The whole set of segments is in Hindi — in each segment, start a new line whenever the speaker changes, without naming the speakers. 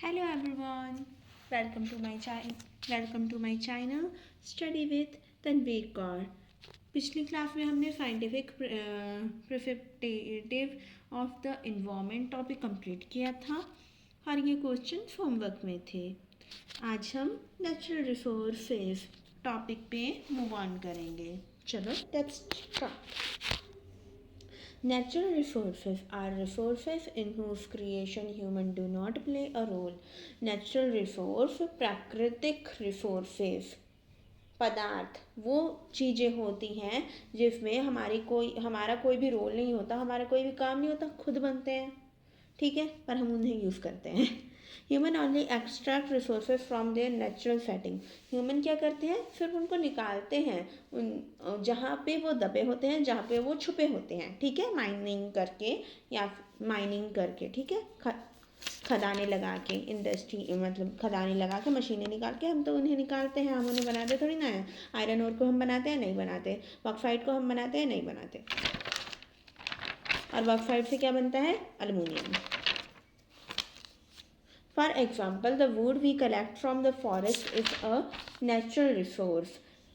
Hello everyone, welcome to my channel Study with Tanveer Kaur. पिछली क्लास में हमने scientific prescriptive of the environment topic complete किया था और ये क्वेश्चन होमवर्क में थे. आज हम नेचुरल रिसोर्सेज टॉपिक पे मूव ऑन करेंगे. चलो let's start. Natural resources are resources in whose creation human do not play a role. Natural resource प्राकृतिक resources पदार्थ वो चीज़ें होती हैं जिसमें हमारा कोई भी रोल नहीं होता, हमारा कोई भी काम नहीं होता, खुद बनते हैं, ठीक है, पर हम उन्हें यूज़ करते हैं. Human only extract resources from there natural setting. Human क्या करते हैं, सिर्फ उनको निकालते हैं उन जहाँ पे वो दबे होते हैं, जहाँ पे वो छुपे होते हैं, ठीक है, माइनिंग करके, ठीक है, खदाने लगा के, इंडस्ट्री मतलब खदाने लगा के, मशीनें निकाल के हम तो उन्हें निकालते हैं, हम उन्हें बनाते थोड़ी ना है. आयरन ओर को हम बनाते हैं, नहीं बनाते. बॉक्साइट को हम बनाते हैं, नहीं बनाते. और बॉक्साइट से क्या बनता है, aluminium. For example, the wood we collect from the forest is a natural resource.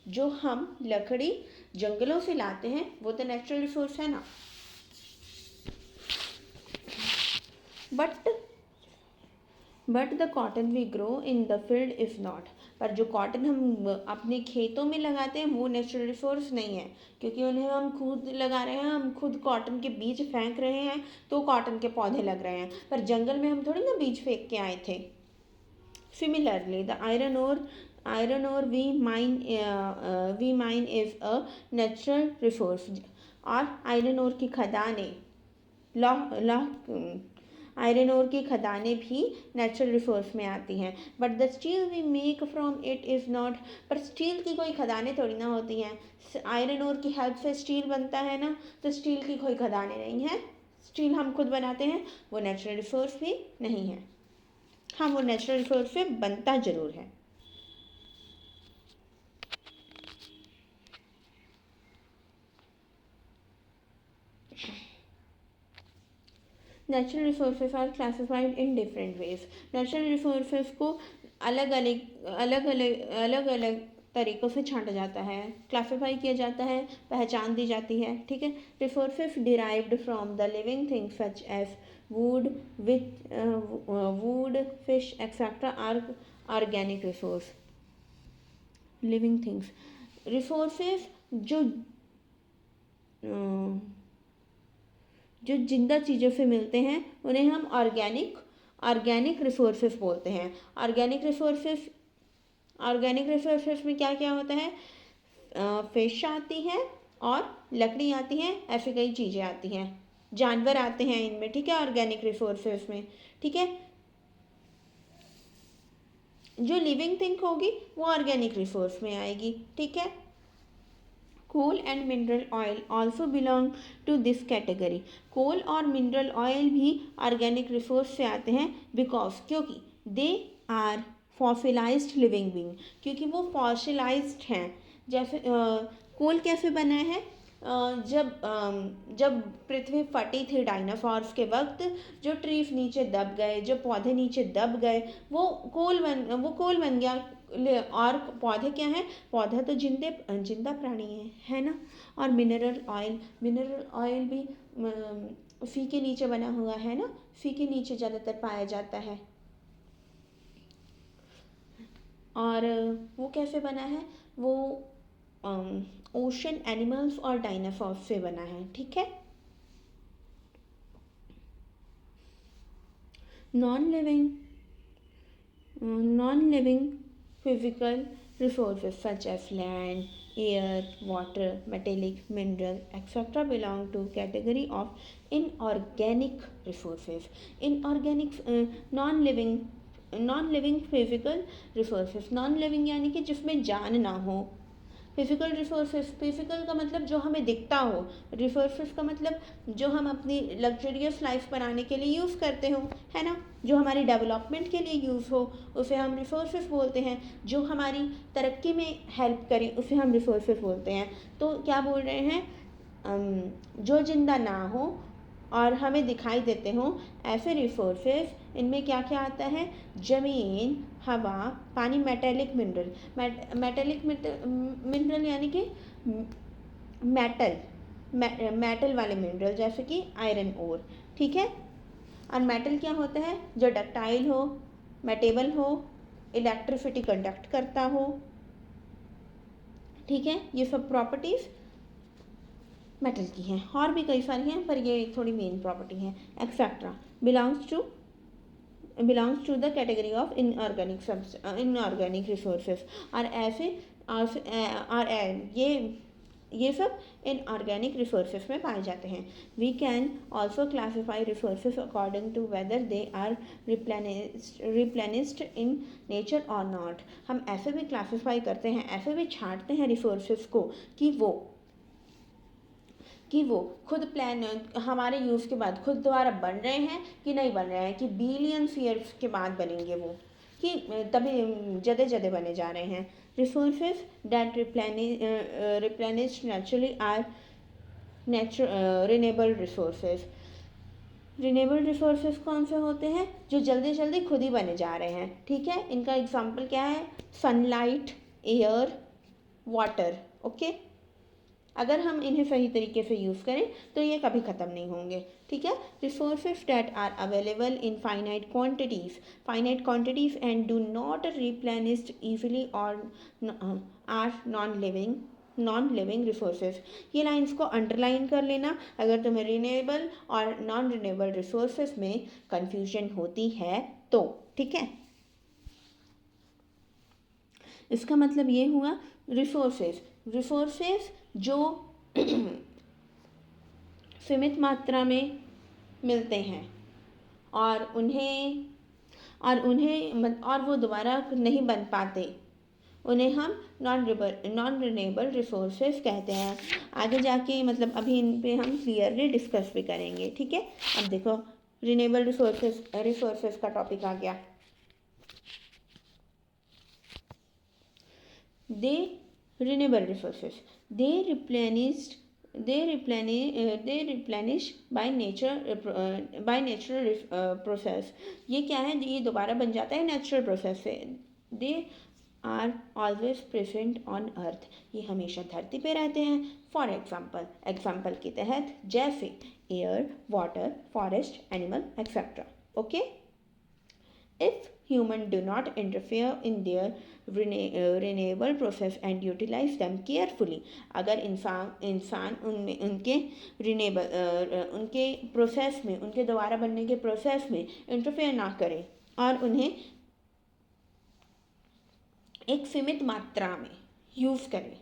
जो हम लकड़ी जंगलों से लाते हैं वो तो नेचुरल रिसोर्स है ना. But the cotton we grow in the field is not. पर जो कॉटन हम अपने खेतों में लगाते हैं वो नेचुरल रिसोर्स नहीं है, क्योंकि उन्हें हम खुद लगा रहे हैं, हम खुद कॉटन के बीज फेंक रहे हैं तो कॉटन के पौधे लग रहे हैं, पर जंगल में हम थोड़ी ना बीज फेंक के आए थे. Similarly the iron ore we mine is a natural resource. और आयरन और की खदानें आयरन ओर की खदानें भी नेचुरल रिसोर्स में आती हैं. But the steel we make from it is not. पर स्टील की कोई खदानें थोड़ी ना होती हैं. आयरन ओर की हेल्प से स्टील बनता है ना, तो स्टील की कोई खदानें नहीं हैं. स्टील हम खुद बनाते हैं, वो नेचुरल रिसोर्स भी नहीं है. हाँ, वो नेचुरल रिसोर्स से बनता ज़रूर है. Natural resources are classified in different ways. Natural resources को अलग अलग तरीक़ों से छांटा जाता है, क्लासीफाई किया जाता है, पहचान दी जाती है, ठीक है. Resources derived from the living things such as wood, fish etcetera are organic resource. Living things resources जो जिंदा चीज़ों से मिलते हैं उन्हें हम ऑर्गेनिक रिसोर्सेज बोलते हैं. ऑर्गेनिक रिसोर्सेज में क्या क्या होता है, फिश आती है और लकड़ी आती है, ऐसी कई चीज़ें आती हैं, जानवर आते हैं इनमें, ठीक है, ऑर्गेनिक रिसोर्सेज में, ठीक है. जो लिविंग थिंग होगी वो ऑर्गेनिक रिसोर्स में आएगी, ठीक है. Coal and mineral oil also belong to this category. Coal और मिनरल ऑयल भी ऑर्गेनिक रिसोर्स से आते हैं क्योंकि they are fossilized living being, क्योंकि वो फॉसिलाइज्ड हैं. जैसे कोल कैसे बना है, जब पृथ्वी फटी थी डायनासॉर्स के वक्त, जो ट्रीज नीचे दब गए, जो पौधे नीचे दब गए, वो कोल बन गया. और पौधे क्या हैं, पौधा तो जिंदा प्राणी है ना. और मिनरल ऑयल भी उसी के नीचे बना हुआ है ना, उसी के नीचे ज़्यादातर पाया जाता है. और वो कैसे बना है, वो ओशन एनिमल्स और डायनासॉर्स से बना है, ठीक है. Non living physical resources such as land, air, water, metallic, mineral, etc. belong to category of inorganic resources. Non-living physical resources. Non-living यानी कि जिसमें जान ना हो. फिजिकल रिसोर्सेज, फिजिकल का मतलब जो हमें दिखता हो, रिसोर्सेज का मतलब जो हम अपनी लग्जरियस लाइफ बनाने के लिए यूज़ करते हो, है ना, जो हमारी डेवलपमेंट के लिए यूज़ हो उसे हम रिसोर्सेज बोलते हैं. जो हमारी तरक्की में हेल्प करे उसे हम रिसोर्सेज बोलते हैं. तो क्या बोल रहे हैं, जो जिंदा ना हो और हमें दिखाई देते हों ऐसे रिसोर्सेज, इनमें क्या क्या आता है? ज़मीन, हवा, पानी, मेटेलिक मिनरल। मेटेलिक मिनरल यानी कि मेटल, मेटल वाले मिनरल, जैसे कि आयरन ओर। ठीक है। और मेटल क्या होता है? जो डक्टाइल हो, मेटेबल हो, इलेक्ट्रिसिटी कंडक्ट करता हो। ठीक है, ये सब प्रॉपर्टीज़ मेटल की हैं। और भी कई सारी हैं, पर ये थोड़ी मेन प्रॉपर्टी हैं। Etcetera belongs to the category of inorganic resources. और ऐसे और ये सब इनऑर्गेनिक रिसोर्सेज में पाए जाते हैं। We can also classify resources according to whether they are replenished in nature और नॉट। हम ऐसे भी क्लासीफाई करते हैं, ऐसे भी छांटते हैं रिसोर्सेज को कि वो खुद प्लान हमारे यूज़ के बाद खुद दोबारा बन रहे हैं कि नहीं बन रहे हैं, कि बिलियंस ईयर्स के बाद बनेंगे वो, कि तभी जदे जदे बने जा रहे हैं। Resources that replenish naturally are renewable resources. Renewable resources कौन से होते हैं? जो जल्दी जल्दी खुद ही बने जा रहे हैं। ठीक है, इनका एग्जाम्पल क्या है? Sunlight, air, water. ओके, अगर हम इन्हें सही तरीके से यूज़ करें तो ये कभी ख़त्म नहीं होंगे। ठीक है। Resources that are available in finite quantities and do not replenished easily और आर नॉन लिविंग रिसोर्सेज। ये लाइंस को अंडरलाइन कर लेना अगर तुम्हें रिन्यूएबल और नॉन रिन्यूएबल रिसोर्सेज में कंफ्यूजन होती है तो। ठीक है, इसका मतलब ये हुआ रिसोर्सेज जो सीमित मात्रा में मिलते हैं और वो दोबारा नहीं बन पाते, उन्हें हम नॉन रिन्यूएबल रिसोर्सेज कहते हैं। आगे जाके मतलब अभी इन पे हम क्लियरली डिस्कस भी करेंगे। ठीक है, अब देखो रिन्यूएबल रिसोर्सेज का टॉपिक आ गया। Renewable resources, they replenish by natural process। ये क्या है? ये दोबारा बन जाता है नेचुरल प्रोसेस से। They are always present on earth, ये हमेशा धरती पे रहते हैं। फॉर एग्जाम्पल के तहत जैसे air, water, forest, animal etcetera. Okay, if humans do not interfere in their renewable process and utilize them carefully, अगर इंसान उनमें उनके प्रोसेस में, उनके दोबारा बनने के प्रोसेस में इंटरफेयर ना करे और उन्हें एक सीमित मात्रा में यूज़ करे,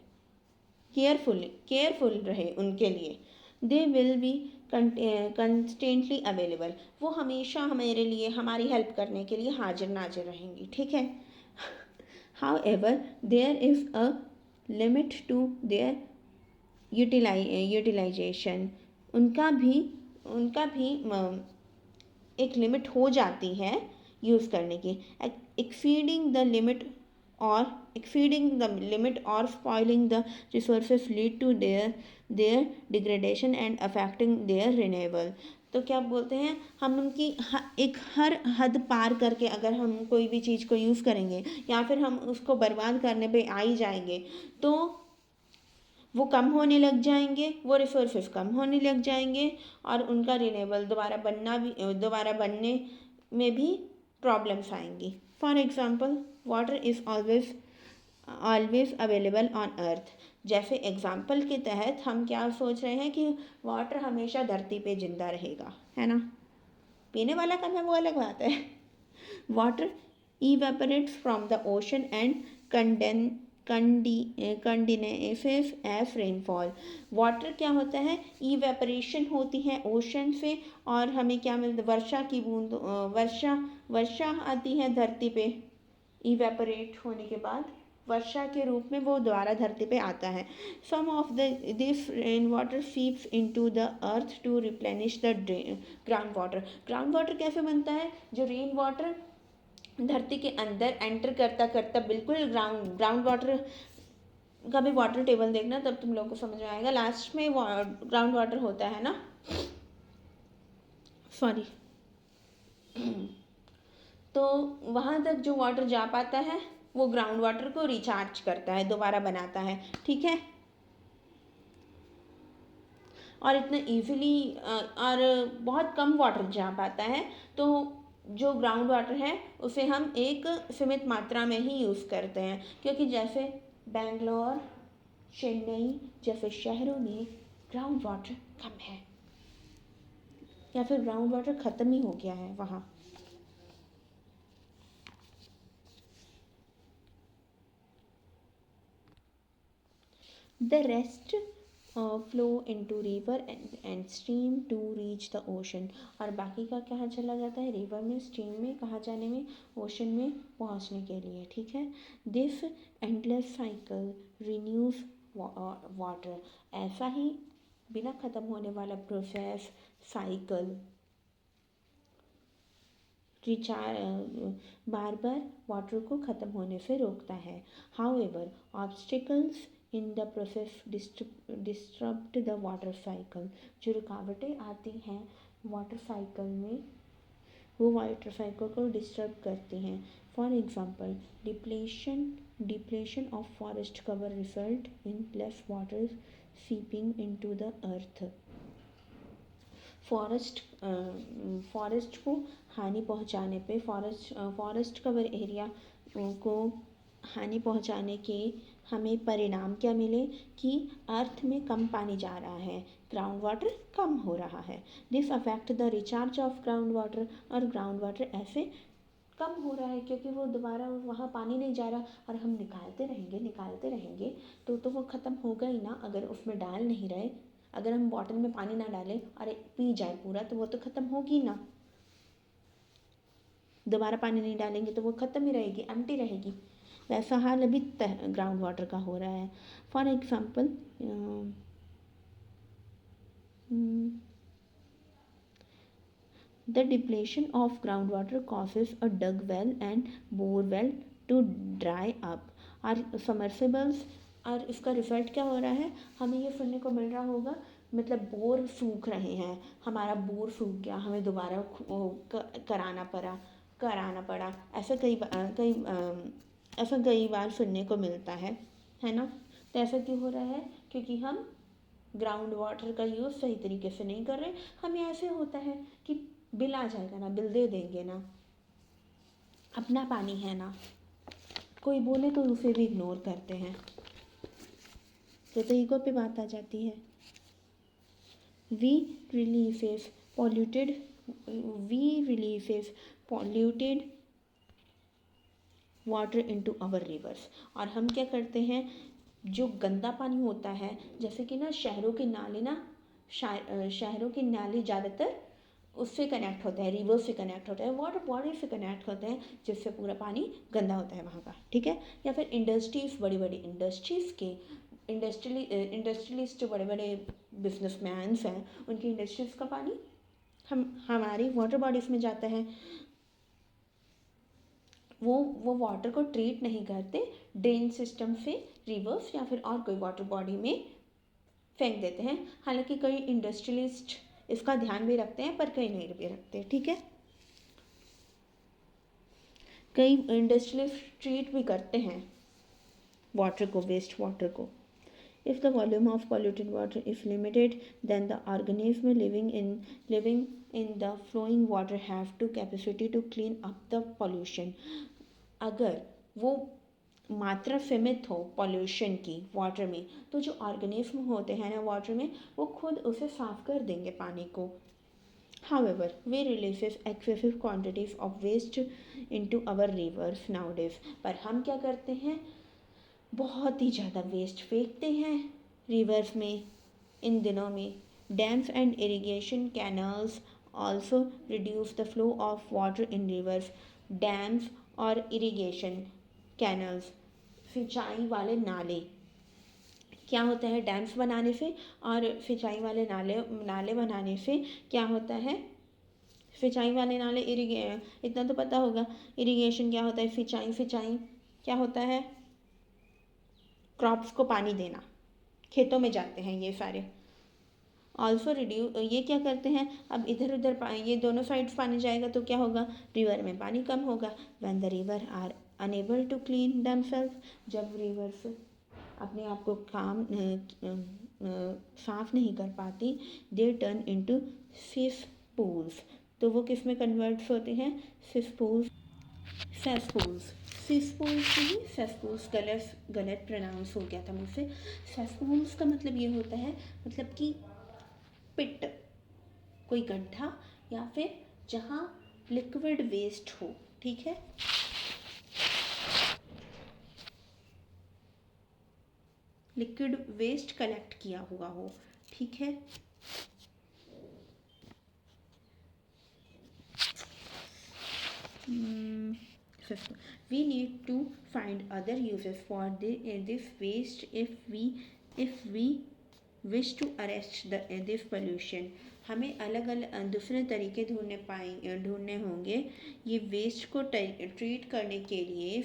केयरफुल रहे उनके लिए, they will be constantly available, वो हमेशा हमारे लिए, हमारी हेल्प करने के लिए हाजिर नाजिर रहेंगी। ठीक है। However there is a limit to their utilisation, उनका भी एक लिमिट हो जाती है यूज़ करने की। Exceeding the limit or spoiling the resources lead to their degradation and affecting their renewal। तो क्या बोलते हैं, हम उनकी एक हर हद पार करके अगर हम कोई भी चीज़ को यूज़ करेंगे या फिर हम उसको बर्बाद करने पे आ ही जाएंगे तो वो कम होने लग जाएंगे, वो रिसोर्सेज कम होने लग जाएंगे और उनका रिन्यूएबल दोबारा बनने में भी प्रॉब्लम्स आएंगी। For example water is always available on earth. जैसे एग्जाम्पल के तहत हम क्या सोच रहे हैं कि वाटर हमेशा धरती पे जिंदा रहेगा, है ना। पीने वाला कम है वो अलग बात है। Water evaporates from the ocean and condenses as rainfall। Water क्या होता है? इवेपरेशन होती है ओशन से और हमें क्या मिलता है? वर्षा की बूंद, वर्षा आती है धरती पे। इवेपरेट होने के बाद वर्षा के रूप में वो दोबारा धरती पे आता है। Some of this rain water seeps into the earth to replenish the ground water कैसे बनता है? जो रेन वाटर धरती के अंदर एंटर करता बिल्कुल ग्राउंड वाटर का भी वाटर टेबल देखना, तब तुम लोग को समझ में आएगा। लास्ट में ग्राउंड वाटर होता है ना। सॉरी तो वहाँ तक जो वाटर जा पाता है वो ग्राउंड वाटर को रिचार्ज करता है, दोबारा बनाता है, ठीक है। और इतना इजीली और बहुत कम वाटर जा पाता है, तो जो ग्राउंड वाटर है उसे हम एक सीमित मात्रा में ही यूज़ करते हैं, क्योंकि जैसे बेंगलोर, चेन्नई जैसे शहरों में ग्राउंड वाटर कम है, या फिर ग्राउंड वाटर ख़त्म ही हो गया है वहाँ। The rest flow into river and stream to reach the ocean। और बाकी का कहाँ चला जाता है, रिवर में, स्ट्रीम में, कहाँ जाने में, ओशन में पहुँचने के लिए, ठीक है। This endless cycle renews water. ऐसा ही बिना ख़त्म होने वाला प्रोसेस, साइकिल, बार बार वाटर को ख़त्म होने से रोकता है। However obstacles in the process disturb the water cycle. जो रुकावटें आती हैं वाटर साइकिल में, वो वाटर साइकिल को डिस्टर्ब करती हैं। For example depletion of forest cover result in less water seeping into the earth. Forest को हानि पहुंचाने पे, फॉरेस्ट कवर एरिया को हानि पहुंचाने के हमें परिणाम क्या मिले कि अर्थ में कम पानी जा रहा है, ग्राउंड वाटर कम हो रहा है। This affect the recharge of ground water. और ग्राउंड वाटर ऐसे कम हो रहा है क्योंकि वो दोबारा वहाँ पानी नहीं जा रहा, और हम निकालते रहेंगे तो वो ख़त्म होगा ही ना। अगर उसमें डाल नहीं रहे, अगर हम बॉटल में पानी ना डालें और पी जाए पूरा, तो वो तो ख़त्म होगी ना। दोबारा पानी नहीं डालेंगे तो वो ख़त्म ही रहेगी, एम्प्टी रहेगी। वैसा हाल अभी ग्राउंड वाटर का हो रहा है। For example the depletion of ground water causes a dug well and bore well to dry up. और समरसेबल्स, और इसका रिजल्ट क्या हो रहा है, हमें ये सुनने को मिल रहा होगा, मतलब बोर सूख रहे हैं, हमारा बोर सूख गया, हमें दोबारा कराना पड़ा। ऐसा कई बार सुनने को मिलता है ना। तो ऐसा क्यों हो रहा है, क्योंकि हम ग्राउंड वाटर का यूज़ सही तरीके से नहीं कर रहे। हमें ऐसे होता है कि बिल आ जाएगा ना, बिल दे देंगे ना, अपना पानी है ना, कोई बोले तो उसे भी इग्नोर करते हैं। तो ईगो पे बात आ जाती है। we releases polluted we releases polluted water into our rivers. और हम क्या करते हैं, जो गंदा पानी होता है, जैसे कि ना शहरों के नाले ज़्यादातर उससे कनेक्ट होता है, रिवर से कनेक्ट होता है, वाटर बॉडी से कनेक्ट होते हैं, जिससे पूरा पानी गंदा होता है वहाँ का, ठीक है। या फिर इंडस्ट्रीज़, बड़ी बड़ी इंडस्ट्रीज़ के इंडस्ट्रियलिस्ट, जो बड़े बड़े बिजनेसमैन्स हैं, उनकी इंडस्ट्रीज़ का पानी हमारी वाटर बॉडीज़ में जाता है। वो वाटर को ट्रीट नहीं करते, ड्रेन सिस्टम से रिवर्स या फिर और कोई वाटर बॉडी में फेंक देते हैं। हालांकि कई इंडस्ट्रियलिस्ट इसका ध्यान भी रखते हैं, पर कई नहीं भी रखते, ठीक है। कई इंडस्ट्रियलिस्ट ट्रीट भी करते हैं वाटर को, वेस्ट वाटर को। If the volume of polluted water is limited, then the organism living in the flowing water have to capacity to clean up the pollution। अगर वो मात्रा सीमित हो पॉल्यूशन की वाटर में, तो जो ऑर्गेनिज्म होते हैं ना वाटर में, वो खुद उसे साफ कर देंगे पानी को। However, we releases excessive quantities of waste into our rivers nowadays। पर हम क्या करते हैं, बहुत ही ज़्यादा वेस्ट फेंकते हैं रिवर्स में इन दिनों में। Dams and irrigation canals also reduce the flow of water in reverse. Dams और इरिगेशन कैनल्स, सिंचाई वाले नाले, क्या होता है, डैम्स बनाने से और सिंचाई वाले नाले बनाने से क्या होता है, सिंचाई वाले नाले इतना तो पता होगा, इरिगेशन क्या होता है, सिंचाई क्या होता है, क्रॉप्स को पानी देना, खेतों में जाते हैं ये सारे। ऑल्सो रिड्यू ये क्या करते हैं, अब इधर उधर ये दोनों साइड पानी जाएगा तो क्या होगा, रिवर में पानी कम होगा। When the river are unable to clean themself, जब रिवर्स अपने आप को साफ नहीं कर पाती, दे टर्न इनटू सिसपूल्स, तो वो किस में कन्वर्ट होते हैं, सिसपूल्स, सेसपूल्स, सिसपूल्स नहीं सेसपूल्स, गलत गलत प्रोनाउंस हो गया था मुझसे। सेसपूल्स का मतलब ये होता है, मतलब कि पिट, कोई गड्ढा या फिर जहाँ लिक्विड वेस्ट हो, ठीक है। लिक्विड वेस्ट कलेक्ट किया हुआ हो, ठीक है। We need to find other uses for this waste if we wish to arrest this pollution. हमें अलग अलग दूसरे तरीके ढूंढने होंगे ये वेस्ट को ट्रीट करने के लिए,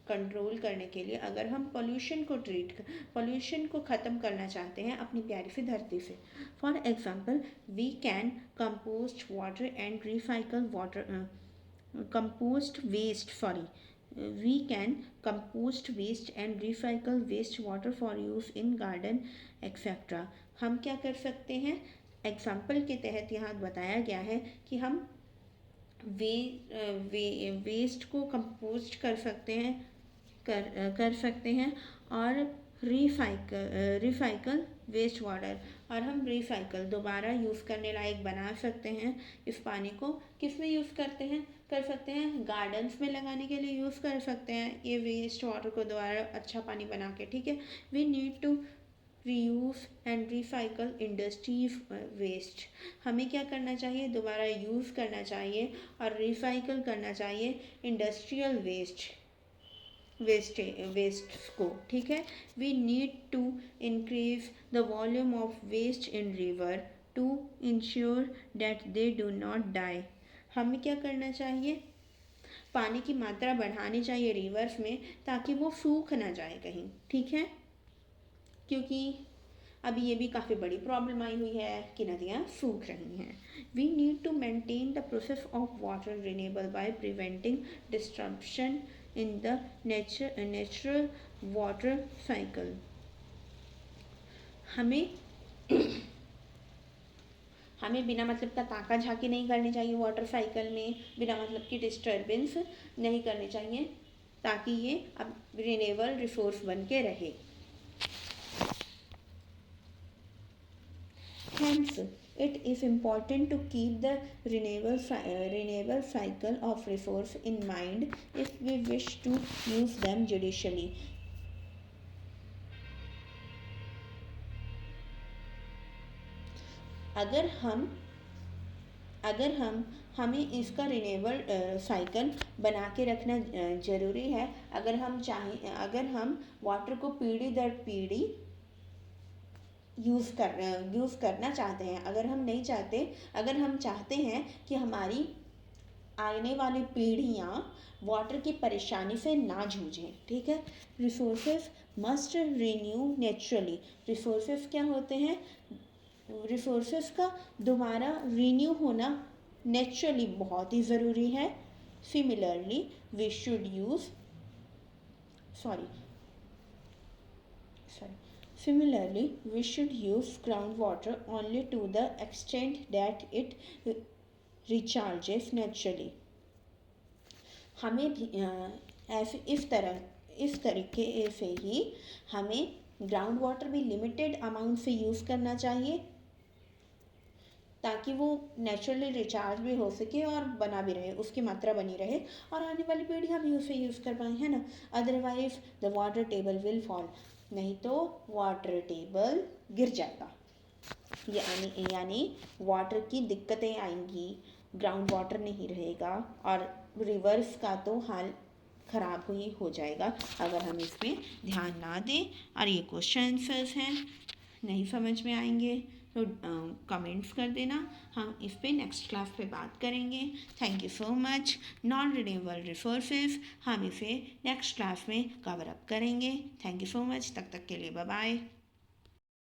कंट्रोल करने के लिए। अगर हम पोल्यूशन को ख़त्म करना चाहते हैं अपनी प्यारी सी धरती से। For example, we can compost water and recycle water compost waste sorry we can compost waste and recycle waste water for use in garden etc. हम क्या कर सकते हैं, एग्जाम्पल के तहत यहाँ बताया गया है कि हम वेस्ट को कंपोस्ट कर सकते हैं और रिसाइकल वेस्ट वाटर, और हम रिसाइकल दोबारा यूज़ करने लायक बना सकते हैं। इस पानी को किस में यूज़ कर सकते हैं, गार्डन्स में लगाने के लिए यूज़ कर सकते हैं ये वेस्ट वाटर को दोबारा अच्छा पानी बना के, ठीक है। We need to reuse and recycle industries waste, हमें क्या करना चाहिए, दोबारा यूज़ करना चाहिए और रिसाइकल करना चाहिए इंडस्ट्रियल वेस्ट को, ठीक है। We need to increase the volume of waste in river to ensure that they do not die, हमें क्या करना चाहिए, पानी की मात्रा बढ़ानी चाहिए रिवर्स में ताकि वो सूख ना जाए कहीं, ठीक है। क्योंकि अभी ये भी काफ़ी बड़ी प्रॉब्लम आई हुई है कि नदियाँ सूख रही हैं। We need to maintain the process of water renewable by preventing disruption in the natural water cycle, हमें बिना मतलब का ताका झाकी नहीं करनी चाहिए वाटर साइकिल में, बिना मतलब की डिस्टर्बेंस नहीं करनी चाहिए ताकि ये अब रिन्यूएबल रिसोर्स बन के रहे। Hence, it is important to keep the renewable cycle of resource in mind if we wish to use them judiciously. हमें इसका रिन्यूएबल साइकिल बना के रखना ज़रूरी है। अगर हम वाटर को पीढ़ी दर पीढ़ी यूज़ करना चाहते हैं, अगर हम चाहते हैं कि हमारी आने वाली पीढ़ियाँ वाटर की परेशानी से ना जूझें, ठीक है। Resources must renew naturally, resources क्या होते हैं, रिसोर्सेज का दोबारा रिन्यू होना नेचुरली बहुत ही ज़रूरी है। Similarly we should use Similarly, we should use groundwater only to the extent that it recharges naturally. हमें भी इस तरीके से ही हमें ग्राउंड वाटर भी लिमिटेड अमाउंट से यूज़ करना चाहिए ताकि वो नेचुरली रिचार्ज भी हो सके और बना भी रहे, उसकी मात्रा बनी रहे और आने वाली पीढ़ियाँ भी उसे यूज़ कर पाएँ, है ना। Otherwise the water table will fall, नहीं तो वाटर टेबल गिर जाएगा, यानी वाटर की दिक्कतें आएंगी, ग्राउंड वाटर नहीं रहेगा और रिवर्स का तो हाल ख़राब ही हो जाएगा अगर हम इसमें ध्यान ना दें। और ये क्वेश्चन आंसर्स हैं, नहीं समझ में आएंगे तो कमेंट्स कर देना, हम इस पे नेक्स्ट क्लास पे बात करेंगे। Thank you so much. Non renewable resources हम इसे नेक्स्ट क्लास में कवर अप करेंगे। थैंक यू सो मच, तब तक के लिए बाय बाय।